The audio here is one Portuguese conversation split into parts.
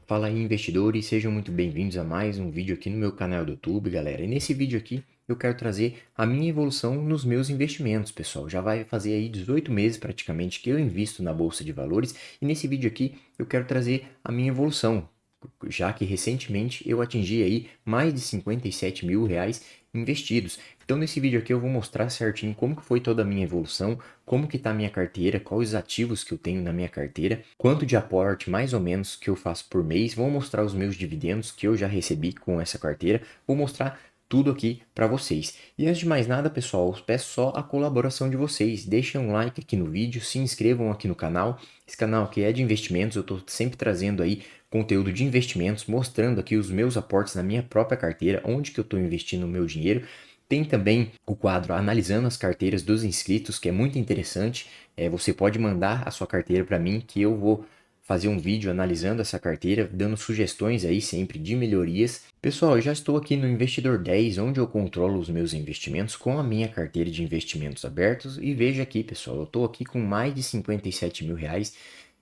Fala aí, investidores, sejam muito bem-vindos a mais um vídeo aqui no meu canal do YouTube, galera. E nesse vídeo aqui eu quero trazer a minha evolução nos meus investimentos, pessoal. Já vai fazer aí 18 meses praticamente que eu invisto na Bolsa de Valores e nesse vídeo aqui eu quero trazer a minha evolução, já que recentemente eu atingi aí mais de 57 mil reais investidos. Então nesse vídeo aqui eu vou mostrar certinho como que foi toda a minha evolução, como que está a minha carteira, quais os ativos que eu tenho na minha carteira, quanto de aporte mais ou menos que eu faço por mês, vou mostrar os meus dividendos que eu já recebi com essa carteira, vou mostrar tudo aqui para vocês. E antes de mais nada, pessoal, eu peço só a colaboração de vocês. Deixem um like aqui no vídeo, se inscrevam aqui no canal. Esse canal aqui é de investimentos, eu estou sempre trazendo aí conteúdo de investimentos, mostrando aqui os meus aportes na minha própria carteira, onde que eu estou investindo o meu dinheiro. Tem também o quadro analisando as carteiras dos inscritos, que é muito interessante. Você pode mandar a sua carteira para mim, que eu vou fazer um vídeo analisando essa carteira, dando sugestões aí sempre de melhorias. Pessoal, eu já estou aqui no Investidor 10, onde eu controlo os meus investimentos com a minha carteira de investimentos abertos. E veja aqui, pessoal, eu estou aqui com mais de 57 mil reais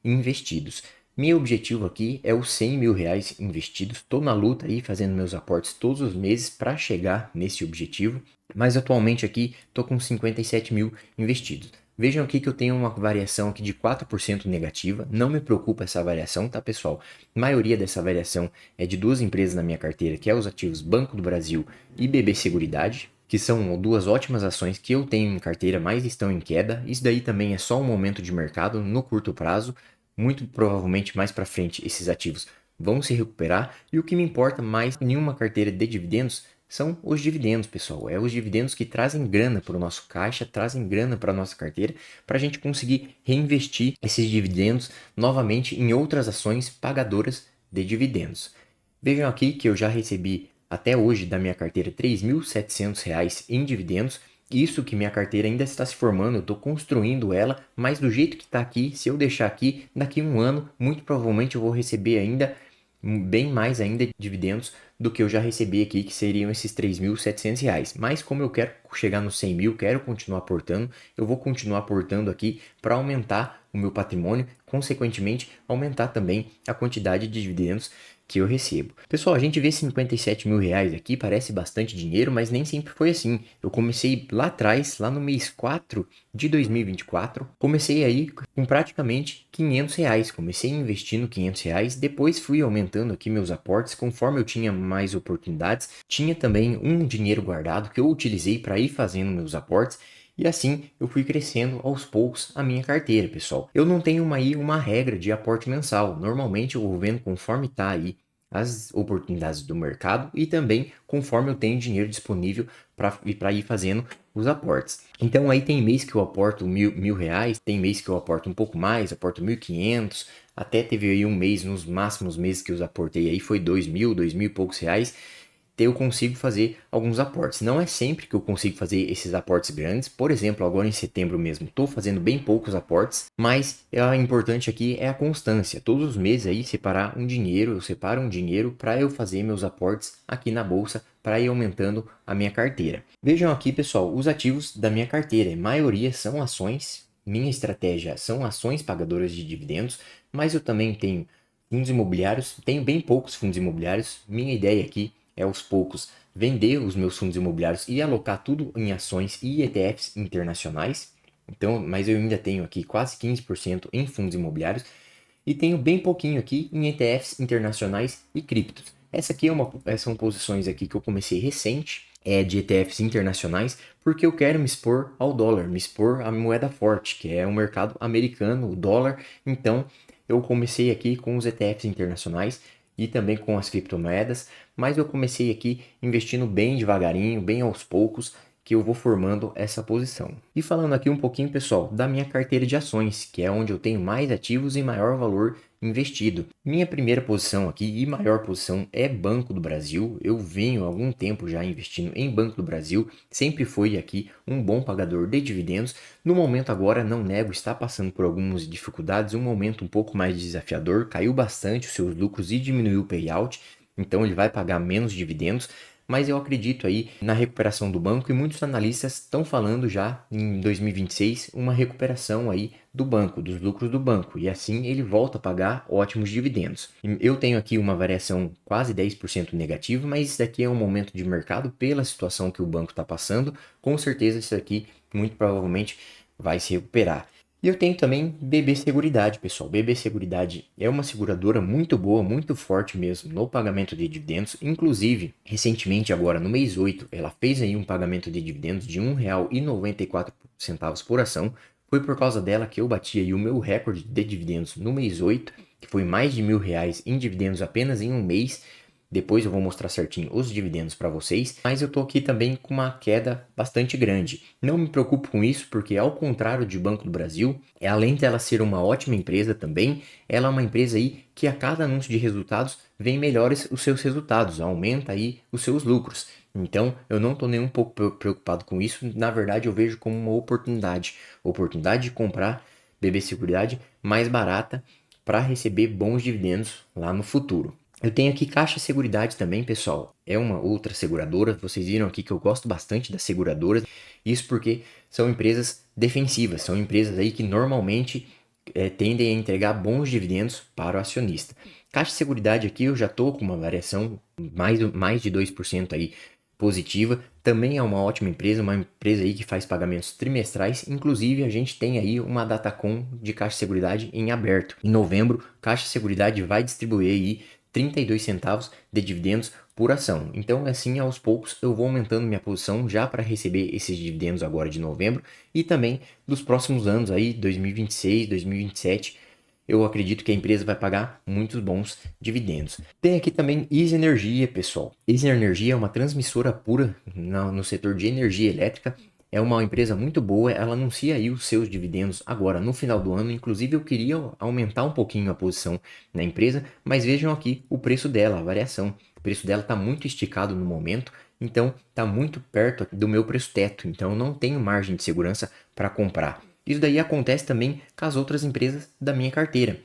investidos. Meu objetivo aqui é os 100 mil reais investidos. Estou na luta aí, fazendo meus aportes todos os meses para chegar nesse objetivo. Mas atualmente aqui estou com 57 mil investidos. Vejam aqui que eu tenho uma variação aqui de 4% negativa. Não me preocupa essa variação, tá, pessoal? A maioria dessa variação é de duas empresas na minha carteira, que é os ativos Banco do Brasil e BB Seguridade, que são duas ótimas ações que eu tenho em carteira, mas estão em queda. Isso daí também é só um momento de mercado no curto prazo. Muito provavelmente mais para frente esses ativos vão se recuperar. E o que me importa mais em uma carteira de dividendos são os dividendos, pessoal. É os dividendos que trazem grana para o nosso caixa, trazem grana para a nossa carteira, para a gente conseguir reinvestir esses dividendos novamente em outras ações pagadoras de dividendos. Vejam aqui que eu já recebi até hoje da minha carteira R$ 3.700 em dividendos. Isso que minha carteira ainda está se formando, eu estou construindo ela, mas do jeito que está aqui, se eu deixar aqui, daqui a um ano, muito provavelmente eu vou receber ainda bem mais ainda dividendos do que eu já recebi aqui, que seriam esses R$ 3.700. Mas como eu quero chegar nos 100 mil, quero continuar aportando, eu vou continuar aportando aqui para aumentar o meu patrimônio, consequentemente aumentar também a quantidade de dividendos que eu recebo. Pessoal, a gente vê 57 mil reais aqui, parece bastante dinheiro, mas nem sempre foi assim. Eu comecei lá atrás, lá no mês 4 de 2024, comecei aí com praticamente 500 reais. Comecei investindo 500 reais, depois fui aumentando aqui meus aportes conforme eu tinha mais oportunidades. Tinha também um dinheiro guardado que eu utilizei para ir fazendo meus aportes. E assim eu fui crescendo aos poucos a minha carteira, pessoal. Eu não tenho uma regra de aporte mensal. Normalmente eu vou vendo conforme está aí as oportunidades do mercado e também conforme eu tenho dinheiro disponível para ir fazendo os aportes. Então aí tem mês que eu aporto mil reais, tem mês que eu aporto um pouco mais, aporto 1.500, até teve aí um mês, nos máximos meses que eu aportei aí foi 2.000 e poucos reais. Eu consigo fazer alguns aportes. Não é sempre que eu consigo fazer esses aportes grandes. Por exemplo, agora em setembro mesmo, estou fazendo bem poucos aportes, mas o importante aqui é a constância. Todos os meses aí separar um dinheiro, eu separo um dinheiro para eu fazer meus aportes aqui na bolsa, para ir aumentando a minha carteira. Vejam aqui, pessoal, os ativos da minha carteira. A maioria são ações. Minha estratégia são ações pagadoras de dividendos, mas eu também tenho fundos imobiliários. Tenho bem poucos fundos imobiliários. Minha ideia aqui é aos poucos vender os meus fundos imobiliários e alocar tudo em ações e ETFs internacionais. Então, mas eu ainda tenho aqui quase 15% em fundos imobiliários e tenho bem pouquinho aqui em ETFs internacionais e criptos. Essa aqui são posições aqui que eu comecei recente, de ETFs internacionais, porque eu quero me expor ao dólar, me expor à moeda forte, que é o mercado americano, o dólar. Então, eu comecei aqui com os ETFs internacionais e também com as criptomoedas, mas eu comecei aqui investindo bem devagarinho, bem aos poucos, que eu vou formando essa posição. E falando aqui um pouquinho, pessoal, da minha carteira de ações, que é onde eu tenho mais ativos e maior valor investido. Minha primeira posição aqui e maior posição é Banco do Brasil. Eu venho há algum tempo já investindo em Banco do Brasil, sempre foi aqui um bom pagador de dividendos. No momento agora, não nego, está passando por algumas dificuldades, um momento um pouco mais desafiador, caiu bastante os seus lucros e diminuiu o payout, então ele vai pagar menos dividendos, mas eu acredito aí na recuperação do banco e muitos analistas estão falando já em 2026 uma recuperação aí do banco, dos lucros do banco, e assim ele volta a pagar ótimos dividendos. Eu tenho aqui uma variação quase 10% negativa, mas isso daqui é um momento de mercado pela situação que o banco está passando, com certeza isso aqui muito provavelmente vai se recuperar. E eu tenho também BB Seguridade, pessoal. BB Seguridade é uma seguradora muito boa, muito forte mesmo no pagamento de dividendos. Inclusive, recentemente agora no mês 8, ela fez aí um pagamento de dividendos de R$ 1,94 por ação. Foi por causa dela que eu bati aí o meu recorde de dividendos no mês 8, que foi mais de R$ 1.000 em dividendos apenas em um mês. Depois eu vou mostrar certinho os dividendos para vocês, mas eu tô aqui também com uma queda bastante grande. Não me preocupo com isso, porque ao contrário de Banco do Brasil, além dela ser uma ótima empresa também, ela é uma empresa aí que a cada anúncio de resultados vem melhores os seus resultados, aumenta aí os seus lucros. Então, eu não estou nem um pouco preocupado com isso, na verdade eu vejo como uma oportunidade de comprar BB Seguridade mais barata para receber bons dividendos lá no futuro. Eu tenho aqui Caixa Seguridade também, pessoal. É uma outra seguradora. Vocês viram aqui que eu gosto bastante das seguradoras. Isso porque são empresas defensivas. São empresas aí que normalmente tendem a entregar bons dividendos para o acionista. Caixa Seguridade aqui eu já estou com uma variação mais de 2% aí positiva. Também é uma ótima empresa, uma empresa aí que faz pagamentos trimestrais. Inclusive, a gente tem aí uma Datacom de Caixa Seguridade em aberto. Em novembro, Caixa Seguridade vai distribuir aí 32 centavos de dividendos por ação. Então, assim, aos poucos, eu vou aumentando minha posição já para receber esses dividendos agora de novembro e também dos próximos anos aí, 2026, 2027. Eu acredito que a empresa vai pagar muitos bons dividendos. Tem aqui também Easy Energia, pessoal. Easy Energia é uma transmissora pura no setor de energia elétrica. É uma empresa muito boa, ela anuncia aí os seus dividendos agora no final do ano. Inclusive, eu queria aumentar um pouquinho a posição na empresa, mas vejam aqui o preço dela, a variação. O preço dela está muito esticado no momento, então está muito perto do meu preço teto. Então, eu não tenho margem de segurança para comprar. Isso daí acontece também com as outras empresas da minha carteira.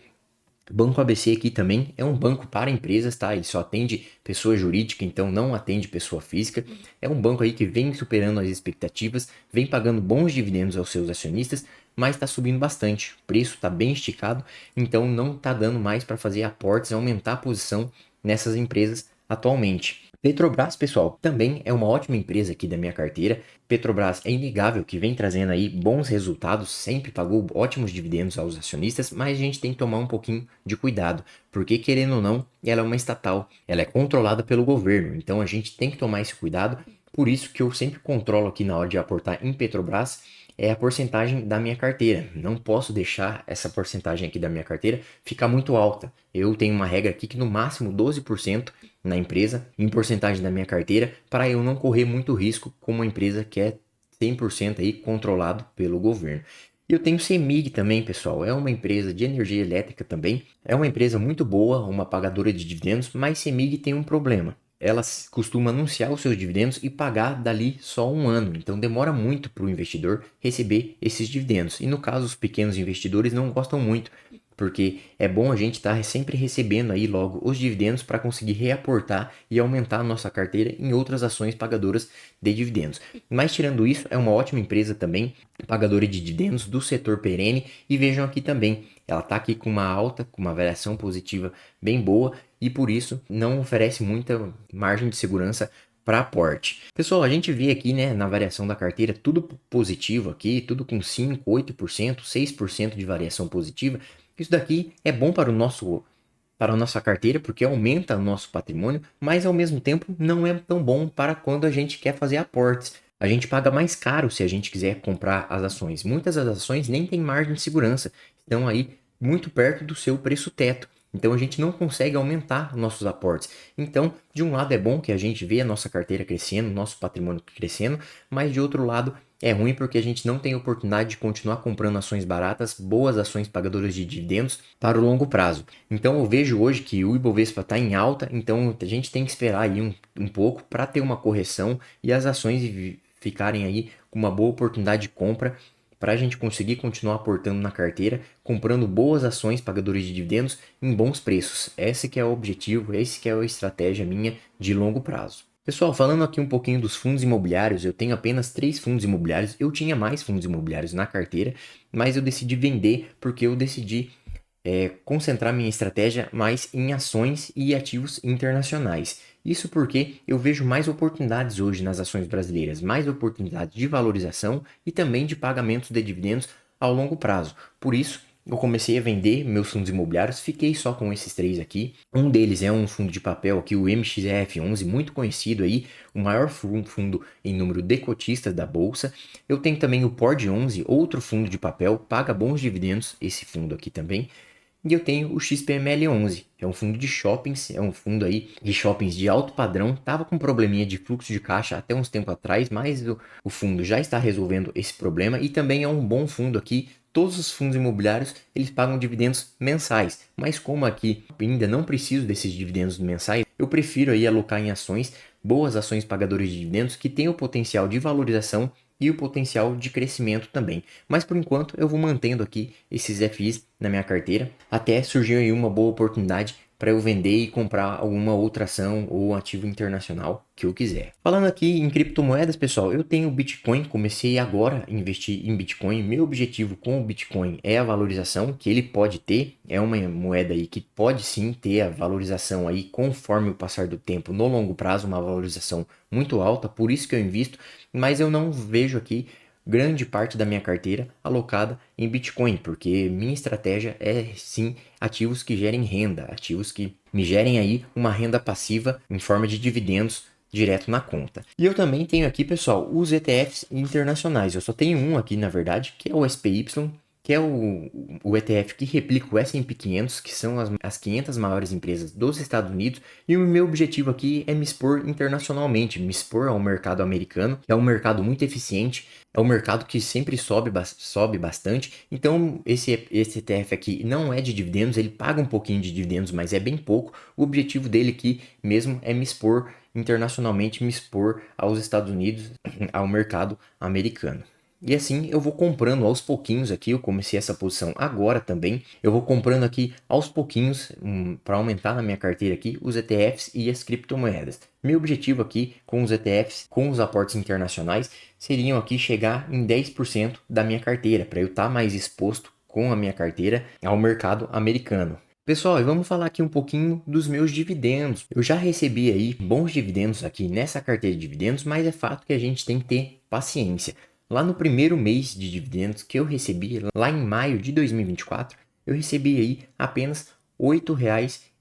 Banco ABC aqui também é um banco para empresas, tá? Ele só atende pessoa jurídica, então não atende pessoa física. É um banco aí que vem superando as expectativas, vem pagando bons dividendos aos seus acionistas, mas está subindo bastante. O preço está bem esticado, então não está dando mais para fazer aportes e aumentar a posição nessas empresas atualmente. Petrobras, pessoal, também é uma ótima empresa aqui da minha carteira. Petrobras é inegável que vem trazendo aí bons resultados, sempre pagou ótimos dividendos aos acionistas, mas a gente tem que tomar um pouquinho de cuidado, porque querendo ou não, ela é uma estatal, ela é controlada pelo governo, então a gente tem que tomar esse cuidado. Por isso que eu sempre controlo aqui na hora de aportar em Petrobras é a porcentagem da minha carteira. Não posso deixar essa porcentagem aqui da minha carteira ficar muito alta. Eu tenho uma regra aqui que no máximo 12% na empresa, em porcentagem da minha carteira, para eu não correr muito risco com uma empresa que é 100% aí controlado pelo governo. E eu tenho CEMIG também, pessoal. É uma empresa de energia elétrica também. É uma empresa muito boa, uma pagadora de dividendos, mas CEMIG tem um problema. Ela costuma anunciar os seus dividendos e pagar dali só um ano. Então demora muito para o investidor receber esses dividendos. E no caso, os pequenos investidores não gostam muito, porque é bom a gente estar sempre recebendo aí logo os dividendos para conseguir reaportar e aumentar a nossa carteira em outras ações pagadoras de dividendos. Mas tirando isso, é uma ótima empresa também, pagadora de dividendos do setor perene. E vejam aqui também, ela está aqui com uma alta, com uma variação positiva bem boa e por isso não oferece muita margem de segurança para aporte. Pessoal, a gente vê aqui, né, na variação da carteira, tudo positivo aqui, tudo com 5, 8%, 6% de variação positiva. Isso daqui é bom para a nossa carteira, porque aumenta o nosso patrimônio, mas ao mesmo tempo não é tão bom para quando a gente quer fazer aportes. A gente paga mais caro se a gente quiser comprar as ações. Muitas das ações nem têm margem de segurança, estão aí muito perto do seu preço teto. Então a gente não consegue aumentar nossos aportes. Então, de um lado é bom que a gente vê a nossa carteira crescendo, nosso patrimônio crescendo, mas de outro lado é ruim porque a gente não tem oportunidade de continuar comprando ações baratas, boas ações pagadoras de dividendos para o longo prazo. Então eu vejo hoje que o Ibovespa está em alta, então a gente tem que esperar aí um pouco para ter uma correção e as ações ficarem aí com uma boa oportunidade de compra para a gente conseguir continuar aportando na carteira, comprando boas ações pagadoras de dividendos em bons preços. Esse que é o objetivo, esse que é a estratégia minha de longo prazo. Pessoal, falando aqui um pouquinho dos fundos imobiliários, eu tenho apenas 3 fundos imobiliários. Eu tinha mais fundos imobiliários na carteira, mas eu decidi vender porque eu decidi concentrar minha estratégia mais em ações e ativos internacionais. Isso porque eu vejo mais oportunidades hoje nas ações brasileiras, mais oportunidades de valorização e também de pagamentos de dividendos ao longo prazo. Por isso, eu comecei a vender meus fundos imobiliários, fiquei só com esses 3 aqui. Um deles é um fundo de papel aqui, o MXRF11, muito conhecido aí, o maior fundo em número de cotistas da bolsa. Eu tenho também o PORD11, outro fundo de papel, paga bons dividendos, esse fundo aqui também. E eu tenho o XPML11, é um fundo de shoppings, é um fundo aí de shoppings de alto padrão. Tava com um probleminha de fluxo de caixa até uns tempo atrás, mas o fundo já está resolvendo esse problema e também é um bom fundo aqui. Todos os fundos imobiliários, eles pagam dividendos mensais, mas como aqui ainda não preciso desses dividendos mensais, eu prefiro aí alocar em ações, boas ações pagadoras de dividendos que têm o potencial de valorização e o potencial de crescimento também. Mas por enquanto eu vou mantendo aqui esses FIs na minha carteira até surgir aí uma boa oportunidade para eu vender e comprar alguma outra ação ou ativo internacional que eu quiser. Falando aqui em criptomoedas, pessoal, eu tenho Bitcoin, comecei agora a investir em Bitcoin. Meu objetivo com o Bitcoin é a valorização que ele pode ter. É uma moeda aí que pode sim ter a valorização aí conforme o passar do tempo no longo prazo, uma valorização muito alta, por isso que eu invisto, mas eu não vejo aqui grande parte da minha carteira alocada em Bitcoin, porque minha estratégia é sim ativos que gerem renda, ativos que me gerem aí uma renda passiva em forma de dividendos direto na conta. E eu também tenho aqui, pessoal, os ETFs internacionais. Eu só tenho um aqui, na verdade, que é o SPY, que é o ETF que replica o S&P 500, que são as 500 maiores empresas dos Estados Unidos, e o meu objetivo aqui é me expor internacionalmente, me expor ao mercado americano, que é um mercado muito eficiente, é um mercado que sempre sobe bastante. Então esse ETF aqui não é de dividendos, ele paga um pouquinho de dividendos, mas é bem pouco. O objetivo dele aqui mesmo é me expor internacionalmente, me expor aos Estados Unidos, ao mercado americano. E assim eu vou comprando aos pouquinhos aqui, eu comecei essa posição agora também, eu vou comprando aqui aos pouquinhos para aumentar na minha carteira aqui os ETFs e as criptomoedas. Meu objetivo aqui com os ETFs, com os aportes internacionais, seriam aqui chegar em 10% da minha carteira, para eu estar mais exposto com a minha carteira ao mercado americano. Pessoal, e vamos falar aqui um pouquinho dos meus dividendos. Eu já recebi aí bons dividendos aqui nessa carteira de dividendos, mas é fato que a gente tem que ter paciência. Lá no primeiro mês de dividendos que eu recebi, lá em maio de 2024, eu recebi aí apenas R$ 8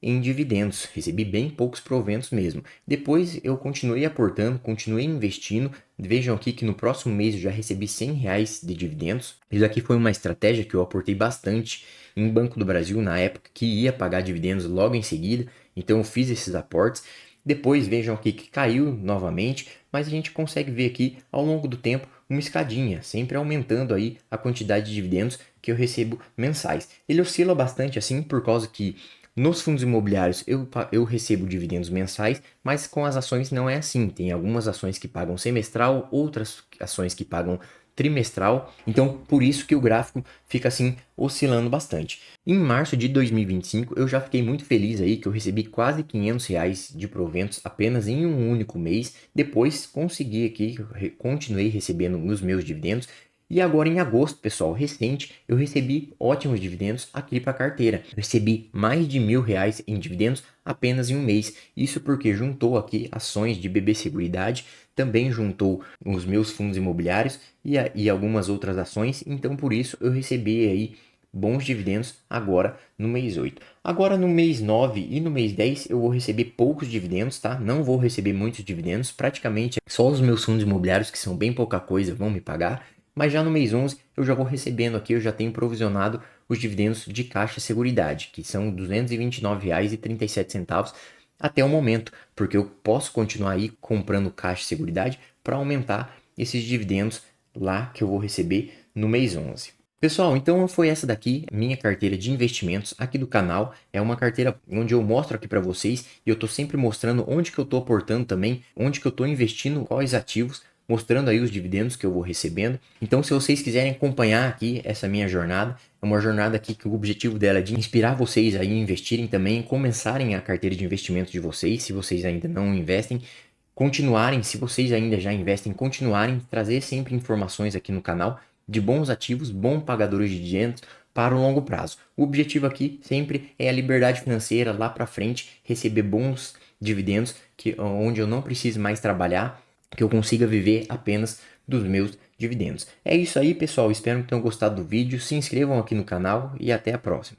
em dividendos. Recebi bem poucos proventos mesmo. Depois eu continuei aportando, continuei investindo. Vejam aqui que no próximo mês eu já recebi R$ 100 de dividendos. Isso aqui foi uma estratégia que eu aportei bastante em Banco do Brasil na época, que ia pagar dividendos logo em seguida. Então eu fiz esses aportes. Depois vejam aqui que caiu novamente, mas a gente consegue ver aqui ao longo do tempo uma escadinha, sempre aumentando aí a quantidade de dividendos que eu recebo mensais. Ele oscila bastante assim por causa que nos fundos imobiliários eu recebo dividendos mensais, mas com as ações não é assim. Tem algumas ações que pagam semestral, outras ações que pagam trimestral, então por isso que o gráfico fica assim oscilando bastante. Em março de 2025 eu já fiquei muito feliz aí que eu recebi quase R$ 500 de proventos apenas em um único mês. Depois consegui aqui, continuei recebendo os meus dividendos. E agora em agosto, pessoal, recente, eu recebi ótimos dividendos aqui para a carteira. Eu recebi mais de R$ 1.000 em dividendos apenas em um mês. Isso porque juntou aqui ações de BB Seguridade, também juntou os meus fundos imobiliários e algumas outras ações. Então por isso eu recebi aí bons dividendos agora no mês 8. Agora no mês 9 e no mês 10 eu vou receber poucos dividendos, tá? Não vou receber muitos dividendos, praticamente só os meus fundos imobiliários, que são bem pouca coisa, vão me pagar. Mas já no mês 11 eu já vou recebendo aqui, eu já tenho provisionado os dividendos de Caixa Seguridade, que são R$ 229,37 até o momento, porque eu posso continuar aí comprando Caixa Seguridade para aumentar esses dividendos lá que eu vou receber no mês 11. Pessoal, então foi essa daqui, minha carteira de investimentos aqui do canal. É uma carteira onde eu mostro aqui para vocês e eu tô sempre mostrando onde que eu tô aportando também, onde que eu tô investindo, quais ativos, mostrando aí os dividendos que eu vou recebendo. Então, se vocês quiserem acompanhar aqui essa minha jornada, é uma jornada aqui que o objetivo dela é de inspirar vocês a investirem também, começarem a carteira de investimento de vocês, se vocês ainda não investem. continuarem, se vocês ainda já investem, continuarem trazer sempre informações aqui no canal de bons ativos, bons pagadores de dividendos para o longo prazo. O objetivo aqui sempre é a liberdade financeira lá para frente, receber bons dividendos, onde eu não preciso mais trabalhar, que eu consiga viver apenas dos meus dividendos. É isso aí, pessoal. Espero que tenham gostado do vídeo. Se inscrevam aqui no canal e até a próxima.